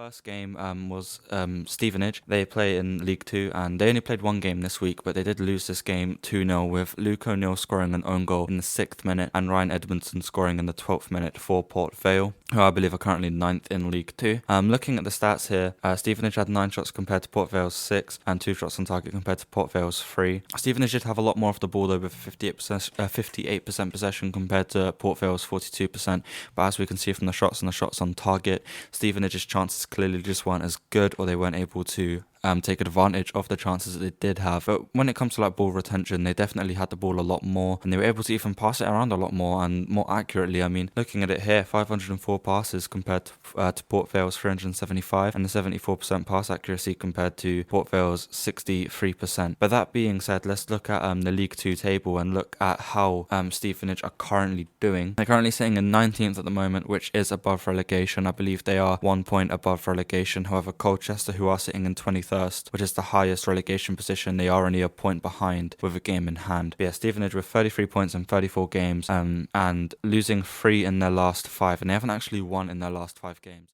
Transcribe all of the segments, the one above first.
First game was Stevenage. They play in League Two, and they only played one game this week, but they did lose this game 2-0 with Luke O'Neill scoring an own goal in the 6th minute and Ryan Edmondson scoring in the 12th minute for Port Vale, who I believe are currently 9th in League Two. Looking at the stats here, Stevenage had 9 shots compared to Port Vale's 6, and 2 shots on target compared to Port Vale's 3. Stevenage did have a lot more of the ball though, with 58% possession compared to Port Vale's 42%, but as we can see from the shots and the shots on target, Stevenage's chances clearly just weren't as good, or they weren't able to take advantage of the chances that they did have. But when it comes to like ball retention, they definitely had the ball a lot more, and they were able to even pass it around a lot more and more accurately. I mean, looking at it here, 504 passes compared to Port Vale's 375, and the 74% pass accuracy compared to Port Vale's 63%. But that being said, let's look at the League Two table and look at how Stevenage are currently doing. They're currently sitting in 19th at the moment, which is above relegation. I believe they are 1 point above relegation. However, Colchester, who are sitting in 21st, which is the highest relegation position, they are only a point behind with a game in hand. But yeah, Stevenage with 33 points in 34 games and losing 3 in their last 5, and they haven't actually won in their last 5 games.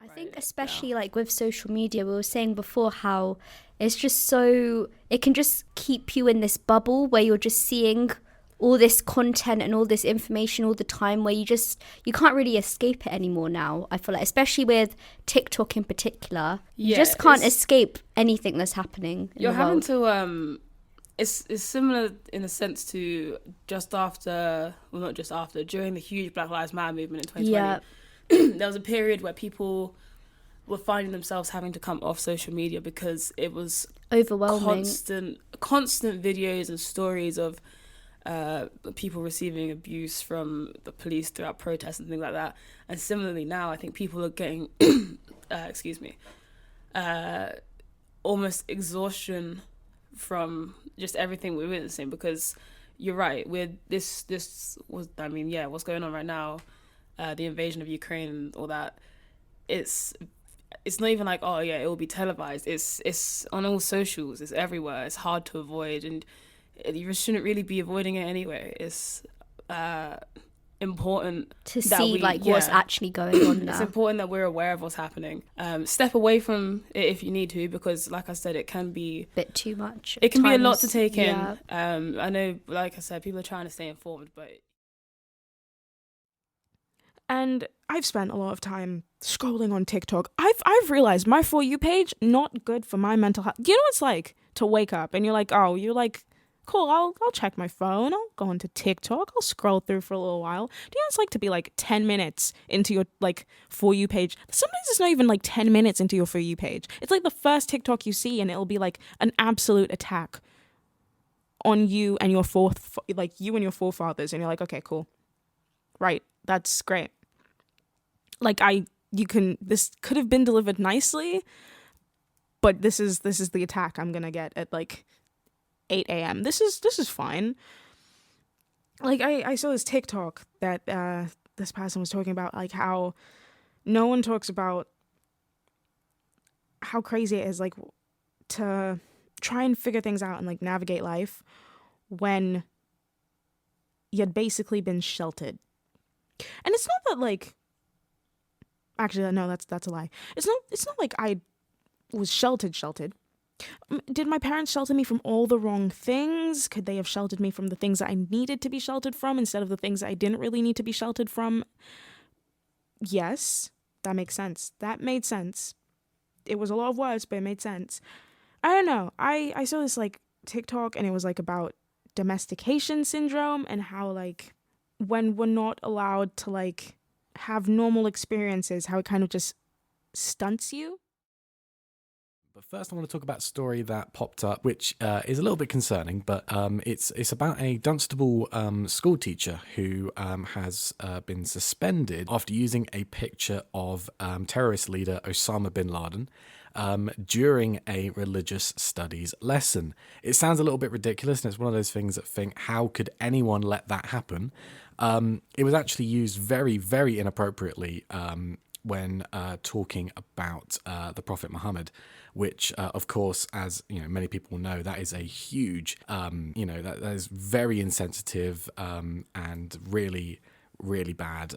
I think especially like with social media, we were saying before how it's just so, it can just keep you in this bubble where you're just seeing all this content and all this information all the time, where you can't really escape it anymore now. I feel like, especially with TikTok in particular, you just can't escape anything that's happening in you're the having world. to it's similar in a sense to just after, well, not just after, during the huge Black Lives Matter movement in 2020. There was a period where people were finding themselves having to come off social media because it was overwhelming, constant videos and stories of people receiving abuse from the police throughout protests and things like that. And similarly now, I think people are getting almost exhaustion from just everything we're witnessing, because you're right, with this was, I mean, yeah, what's going on right now, the invasion of Ukraine and all that, it's not even like, oh yeah, it will be televised. It's on all socials, it's everywhere, it's hard to avoid, and you shouldn't really be avoiding it anyway. It's important to see what's actually going on now. It's important that we're aware of what's happening. Step away from it if you need to, because like I said, it can be a bit too much. It can be a lot to take in. I know, like I said, people are trying to stay informed, but... And I've spent a lot of time scrolling on TikTok. I've realized my For You page, not good for my mental health. You know what it's like to wake up and you're like, cool, I'll check my phone, I'll go onto TikTok, I'll scroll through for a little while. Do you know what it's like to be like 10 minutes into your like For You page? Sometimes it's not even like 10 minutes into your For You page. It's like the first TikTok you see and it'll be like an absolute attack on you and your forefathers, and you're like, okay, cool. Right, that's great. Like this could have been delivered nicely, but this is the attack I'm gonna get at like 8 a.m. This is fine. Like I saw this TikTok that this person was talking about, like how no one talks about how crazy it is, like to try and figure things out and like navigate life when you had basically been sheltered. And it's not that like, actually no, that's a lie. It's not like I was sheltered. Did my parents shelter me from all the wrong things? Could they have sheltered me from the things that I needed to be sheltered from instead of the things that I didn't really need to be sheltered from? Yes, that makes sense. That made sense. It was a lot of words, but it made sense. I don't know. I saw this like TikTok, and it was like about domestication syndrome and how like when we're not allowed to like have normal experiences, how it kind of just stunts you. But first I want to talk about a story that popped up, which is a little bit concerning, but it's about a Dunstable school teacher who has been suspended after using a picture of terrorist leader Osama bin Laden during a religious studies lesson. It sounds a little bit ridiculous, and it's one of those things that think, how could anyone let that happen? It was actually used very, very inappropriately when talking about the Prophet Muhammad, which, of course, as you know, many people know, that is a huge, that is very insensitive and really, really bad.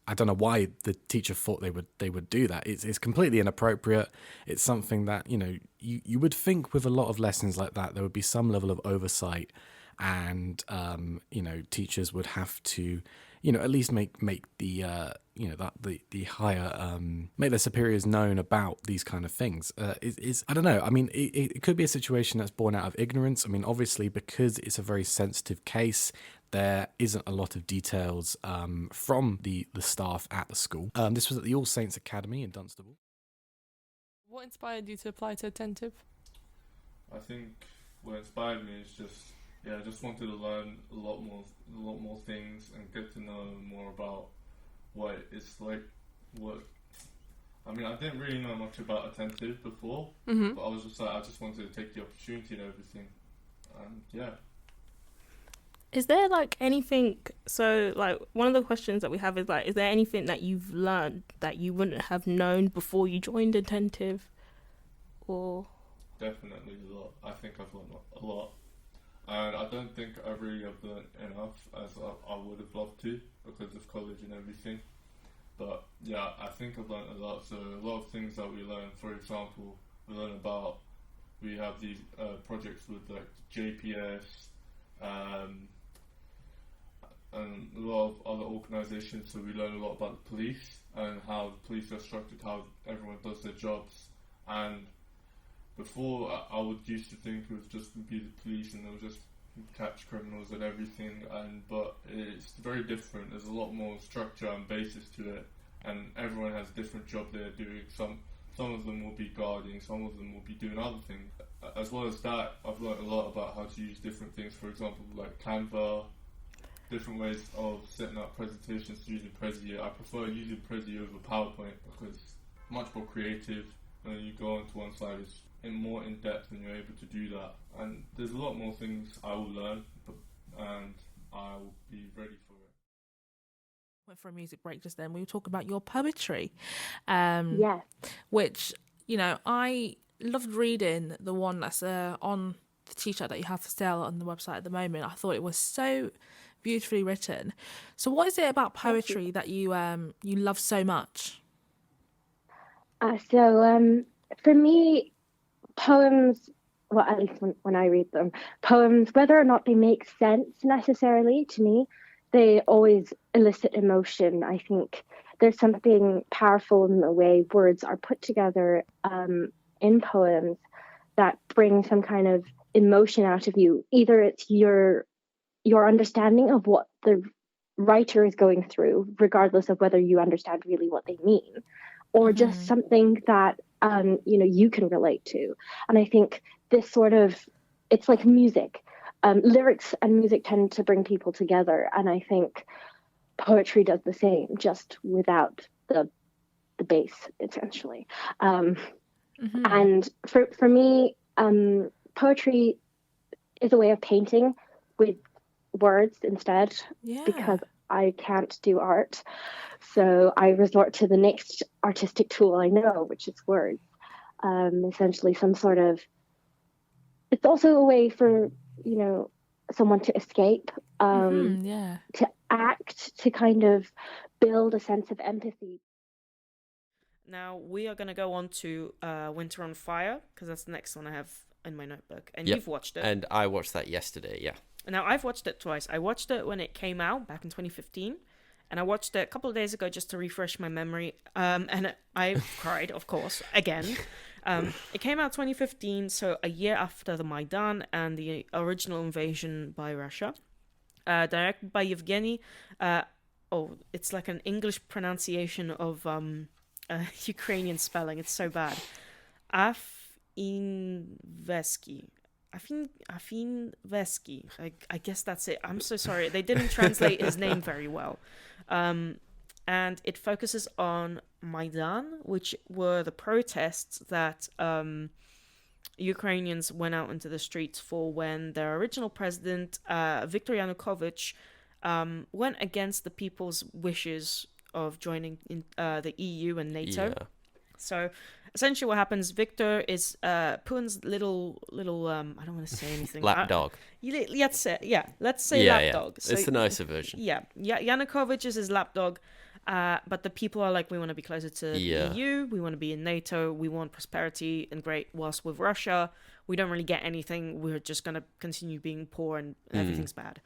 I don't know why the teacher thought they would do that. It's completely inappropriate. It's something that, you know, you would think with a lot of lessons like that there would be some level of oversight, and you know, teachers would have to, you know, at least make the you know, that the higher make their superiors known about these kind of things. Is I don't know. I mean, it could be a situation that's born out of ignorance. I mean, obviously, because it's a very sensitive case, there isn't a lot of details from the staff at the school. This was at the All Saints Academy in Dunstable. What inspired you to apply to Attentive? I think what inspired me is just, I just wanted to learn a lot more things and get to know more about what it's like. I didn't really know much about Attentive before, Mm-hmm. but I was just like, I just wanted to take the opportunity and everything, and yeah. Is there like anything, so like one of the questions that we have is like, is there anything that you've learned that you wouldn't have known before you joined Attentive? Or Definitely a lot. I think I've learned a lot, and I don't think I really have learned enough as I would have loved to because of college and everything. But yeah, I think I've learned a lot. So a lot of things that we learn, for example, we have these projects with like JPS, and a lot of other organisations. So we learn a lot about the police and how the police are structured, how everyone does their jobs. And before, I would used to think it was just be the police and they would just catch criminals and everything. But it's very different. There's a lot more structure and basis to it, and everyone has a different job they're doing. Some of them will be guarding, some of them will be doing other things. As well as that, I've learned a lot about how to use different things. For example, like Canva, different ways of setting up presentations using Prezi. I prefer using Prezi over PowerPoint because it's much more creative, and then you go onto one slide, it's more in depth, and you're able to do that. And there's a lot more things I will learn, and I will be ready for it. Went for a music break just then. We were talking about your poetry, Yes. which, you know, I loved reading the one that's on the t-shirt that you have for sale on the website at the moment. I thought it was so beautifully written. So what is it about poetry that you love so much? For me, poems, well, at least when I read them, poems, whether or not they make sense necessarily to me, they always elicit emotion. I think there's something powerful in the way words are put together in poems that bring some kind of emotion out of you. Either it's your understanding of what the writer is going through, regardless of whether you understand really what they mean, or just something that you can relate to. And I think this it's like music. Lyrics and music tend to bring people together, and I think poetry does the same, just without the bass, essentially. And for me, poetry is a way of painting with words instead, because I can't do art. So I resort to the next artistic tool I know, which is words. Essentially it's also a way for, someone to escape, to act, to kind of build a sense of empathy. Now we are going to go on to Winter on Fire, because that's the next one I have in my notebook. And Yep. you've watched it. And I watched that yesterday, yeah. Now, I've watched it twice. I watched it when it came out back in 2015, and I watched it a couple of days ago just to refresh my memory. And I cried, of course, again. It came out 2015, so a year after the Maidan and the original invasion by Russia. Directed by Yevgeny. It's like an English pronunciation of Ukrainian spelling. It's so bad. Afinvesky. Afinvesky. I guess that's it. I'm so sorry. They didn't translate his name very well. And it focuses on Maidan, which were the protests that Ukrainians went out into the streets for when their original president, Viktor Yanukovych, went against the people's wishes of joining in the EU and NATO. Yeah. So essentially what happens, Victor is Putin's little I don't want to say anything. Lapdog. Let's say lapdog. So, it's the nicer version. Yeah, Yanukovych is his lapdog. But the people are like, we want to be closer to the EU, we want to be in NATO, we want prosperity and great. Whilst with Russia, we don't really get anything. We're just going to continue being poor and everything's bad.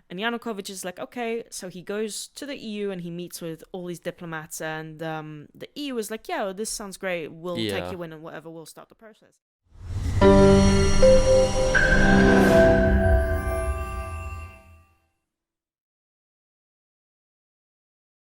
And Yanukovych is like, okay, so he goes to the EU and he meets with all these diplomats, and the EU is like, yeah, this sounds great. We'll take you in and whatever. We'll start the process.